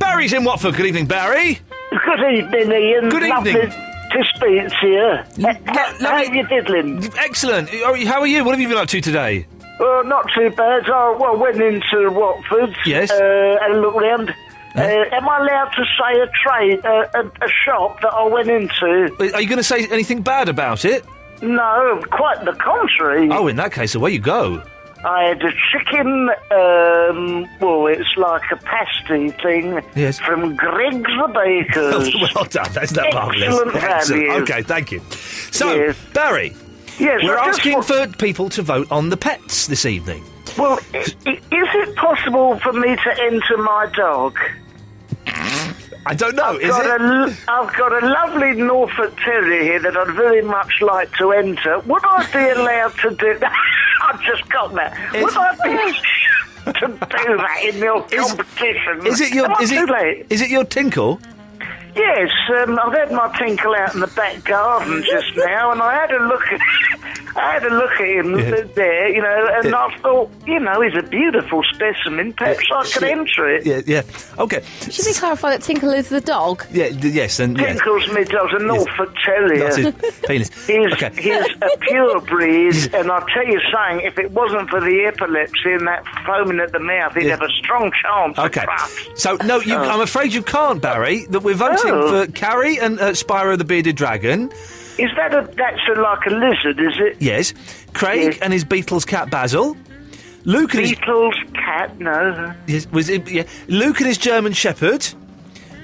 Barry's in Watford. Good evening, Barry. Good evening, Ian. Good Lovely evening. to speak to you. How are you diddling? Excellent. How are you? What have you been up to today? Not too bad. I went into Watford. Yes. And looked round. Am I allowed to say a shop that I went into? Are you going to say anything bad about it? No, quite the contrary. Oh, in that case, away you go. I had a chicken, it's like a pasty thing. Yes. From Greg's the Baker's. Well done, that's that marvellous. Excellent value. Okay, thank you. So, Yes. Barry, Yes, we're I just asking want- for people to vote on the pets this evening. Well, is it possible for me to enter my dog? I don't know, I've got a lovely Norfolk Terrier here that I'd very much like to enter. Would I be allowed to do that? I've just got that. Would I be to do that in your competition? Is it your tinkle? Yes, I've had my tinkle out in the back garden just now, and I had a look at him there, and I thought, he's a beautiful specimen. Perhaps I could enter it. Yeah. Okay. Should we clarify that Tinkle is the dog? Yeah. Yes. And yes. Tinkle's me dog's a Norfolk Terrier. That's his penis. He's a pure breed, and I'll tell you something, if it wasn't for the epilepsy and that foaming at the mouth, he'd have a strong chance of trust. So, no, I'm afraid you can't, Barry, that we're voting for Carrie and Spyro the Bearded Dragon. Is that that's like a lizard, is it? Yes. Craig and his Beatles cat Basil. Luke and Beatles cat, no. Yes, Luke and his German Shepherd.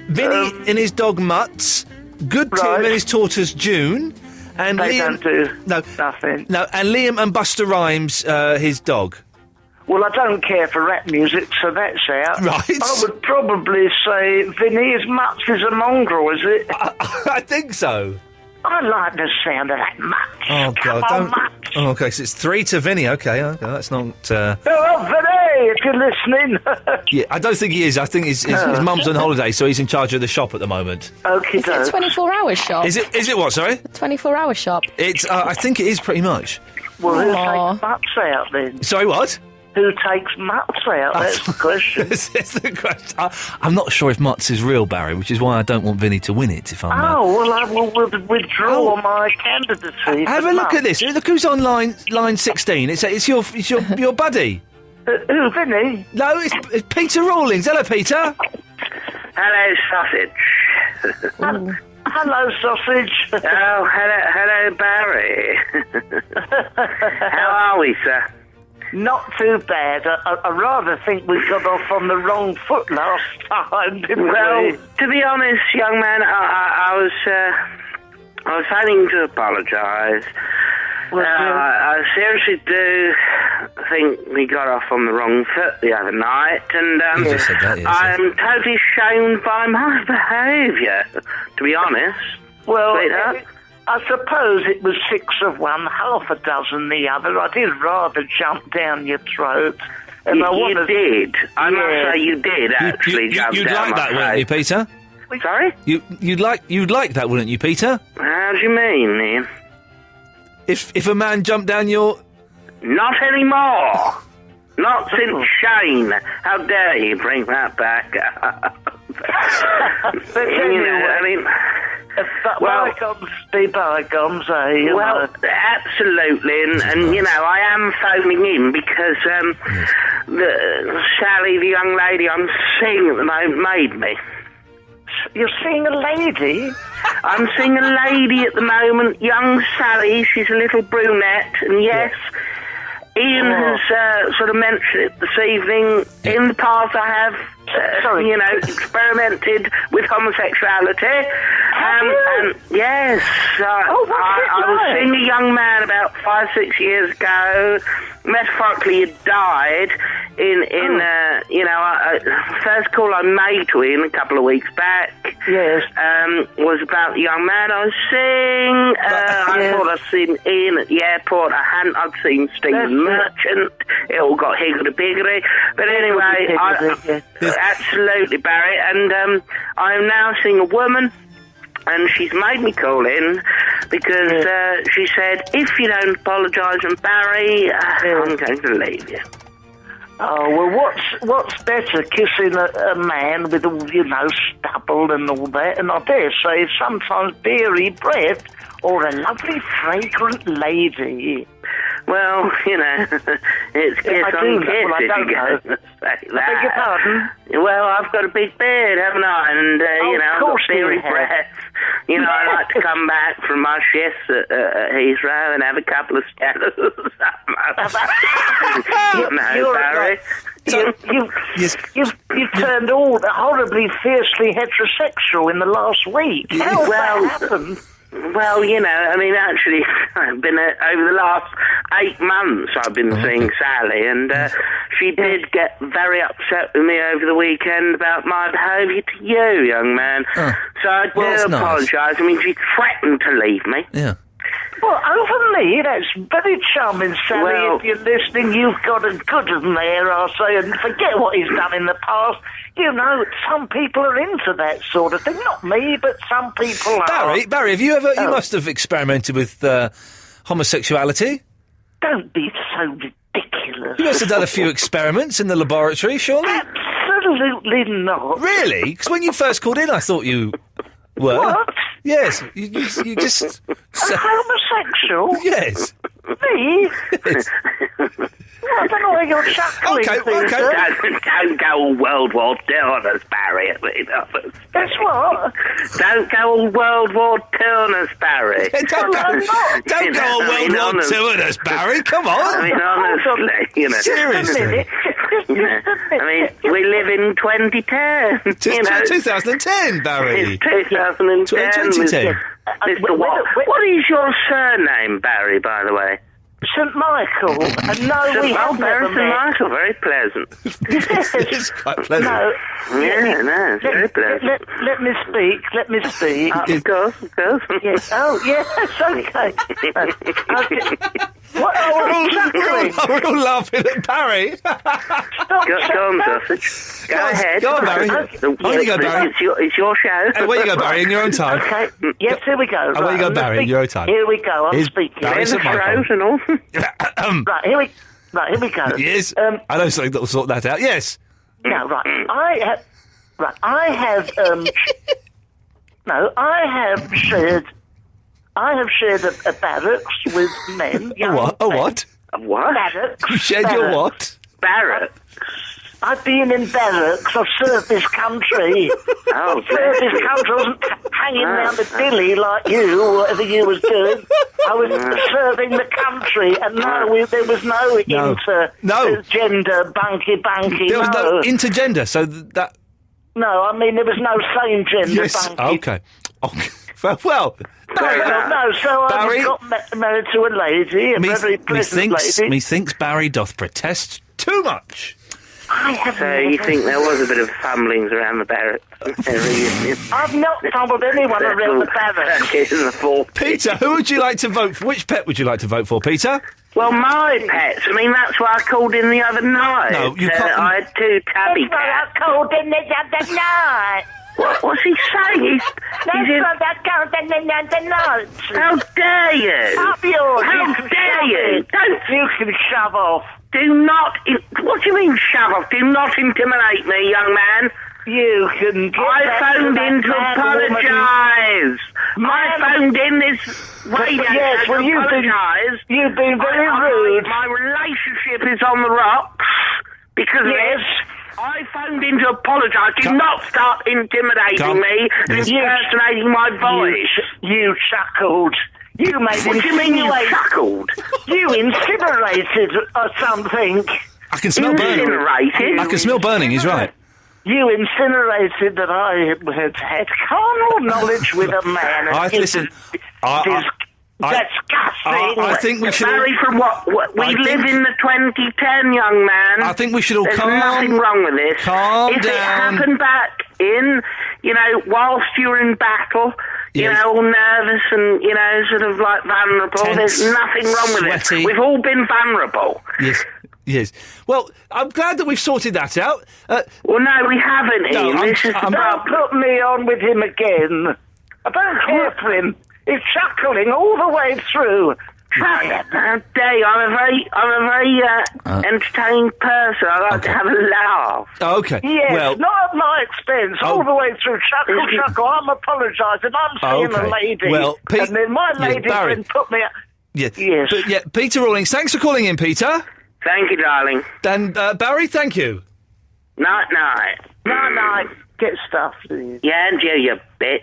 Vinny and his dog Mutz. Good Tim and his tortoise June. And they Liam, don't do nothing. No, and Liam and Buster Rhymes, his dog. Well, I don't care for rap music, so that's out. Right. I would probably say Vinny is Mutz is a mongrel, is it? I think so. I like the sound of that Mutz. Oh, God, Come on, Mutz. Oh, okay, so it's 3 to Vinny. Okay, that's not... Oh, Vinny, if you're listening. Yeah, I don't think he is. I think his mum's on holiday, so he's in charge of the shop at the moment. Okay, Is it a 24-hour shop? Is it what, sorry? 24-hour shop. It's, I think it is pretty much. Well, who takes Mutz out then? Sorry, what? Who takes Mutz out? That's the question. That's the question. I'm not sure if Mutz is real, Barry, which is why I don't want Vinny to win it. If I'm. Well, I will withdraw my candidacy. Have a look at this. Look who's on line 16. It's your buddy. Who, Vinny? No, it's Peter Rawlings. Hello, Peter. Hello, sausage. Hello, sausage. Oh, hello, Barry. How are we, sir? Not too bad. I rather think we got off on the wrong foot last time, didn't we? To be honest, young man, I was planning to apologise. I seriously do think we got off on the wrong foot the other night, and I'm totally shamed by my behaviour, to be honest. Well, sweetheart. I suppose it was 6 of one, half a dozen the other. I did rather jump down your throat. And you did. I must say you did, actually, jump you'd down like my that, throat. wouldn't you, Peter? Sorry? You'd like that, wouldn't you, Peter? How do you mean, Ian? If a man jumped down your... Not anymore. Not since Shane. How dare you bring that back? Bygones be bygones, eh? Well, absolutely, and I am phoning in because Sally, the young lady I'm seeing at the moment, made me. You're seeing a lady? I'm seeing a lady at the moment, young Sally. She's a little brunette, and yes, Ian has sort of mentioned it this evening. In the past, I have, experimented with homosexuality. And yes, I was seeing a young man about 5-6 years ago. Metaphorically, he died in first call I made to him a couple of weeks back. Yes. Was about the young man I was seeing. I thought I'd seen Ian at the airport. I hadn't. I'd seen Stephen Merchant. It all got higgledy-piggledy. But anyway, absolutely, Barry. And I'm now seeing a woman. And she's made me call in because she said, if you don't apologise, and Barry, I'm going to leave you. Oh, well, what's better, kissing a man with all, stubble and all that, and I dare say sometimes beery breath, or a lovely fragrant lady. Well, it's kiss on kiss well, I if don't you know. go say that. I beg your pardon? Well, I've got a big beard, haven't I? And, I've got beery breath. I like to come back from my shifts at Heathrow and have a couple of scatters. Barry. You've turned all horribly, fiercely heterosexual in the last week. How has that happened? Well, actually, I've been over the last 8 months I've been seeing Sally, and she did get very upset with me over the weekend about my behaviour to you, young man. So I do apologise. Nice. I mean, she threatened to leave me. Yeah. Well, over me, that's very charming, Sally. Well, if you're listening, you've got a good one there, I'll say, and forget what he's done in the past. Some people are into that sort of thing. Not me, but some people are. Barry, have you ever... You must have experimented with homosexuality. Don't be so ridiculous. You must have done a few experiments in the laboratory, surely? Absolutely not. Really? Because when you first called in, I thought you were. What? Yes. You just... homosexual? Yes. Me? Yes. Well, I don't know where you're chuckling. Okay. Don't go all World War II on us, Barry. That's what? Don't go all World War II on us, Barry. Don't go all World War II on us, Barry. Come on. I mean, honestly, Seriously. We live in 2010. 2010, Barry. It's 2010. 2010. Mr. What is your surname, Barry, by the way? St. Michael. No, we have never St. met. Michael, very pleasant. It's quite pleasant. No. It's very pleasant. Let me speak. Of course. Yes. Oh, yes, okay. What are we chuckling? We're all laughing at Barry. Stop Go on, sausage. Go ahead. Go on, Barry. Where you go, Barry? It's your show. Hey, where you go, Barry, in your own time? Okay. Yes, here we go. Where you go, Barry, in your own time? Here we go. I'm speaking. Barry St. Michael. And all. Right, here we go. Yes. I know something that will sort that out. Yes. No, right. I have shared a barracks with men. A what? A what? Barracks. You shared your what? Barracks. I've been in barracks. I've served this country. Oh, I've served this country. I wasn't hanging around the dilly like you, or whatever you was doing. I was serving the country, and there was no intergender bunky. There was no intergender, so that... No, I mean, there was no same gender Yes, bunky. okay. Well... I got married to a lady, a very pleasant lady. Methinks Barry doth protest too much. So you think there was a bit of fumblings around the barracks? I've not fumbled anyone around the barracks. Peter, who would you like to vote for? Which pet would you like to vote for, Peter? Well, my pets. I mean, that's why I called in the other night. No, you can't... I had 2 tabby cats. That's why I called in the other night. What's he saying? That's what I called in the other night. How dare you? Up yours. How dare you? You can shove off. Do not... What do you mean, shove off? Do not intimidate me, young man. You can get I phoned in to apologise. I phoned in this radio to apologise. You've been very rude. My relationship is on the rocks because of this. I phoned in to apologise. Do not start intimidating me and impersonating my voice. You chuckled. You made What do you mean you chuckled? You incinerated or something. I can smell burning. Incinerated? I can smell burning, he's right. You incinerated that I had carnal knowledge with a man. Disgusting. I think we should... Barry, from what we live in the 2010, young man. I think we should all There's nothing wrong with this. Calm if down. It happened back in, whilst you were in battle, all nervous and, sort of like vulnerable, there's nothing wrong with it. We've all been vulnerable. Yes. Well, I'm glad that we've sorted that out. Well, no, we haven't, Ian. Don't put me on with him again. I don't care for him. He's chuckling all the way through. How dare you? I'm a very entertained person. I like to have a laugh. Okay. Yes, well, not at my expense, all the way through. Chuckle. I'm apologising. I'm seeing a lady. Well, and then my lady's Barry. been put me... Yes. Yes. Peter Rawlings, thanks for calling in, Peter. Thank you, darling. And Barry, thank you. Night. Night. Get stuffed. Yeah, and you bitch.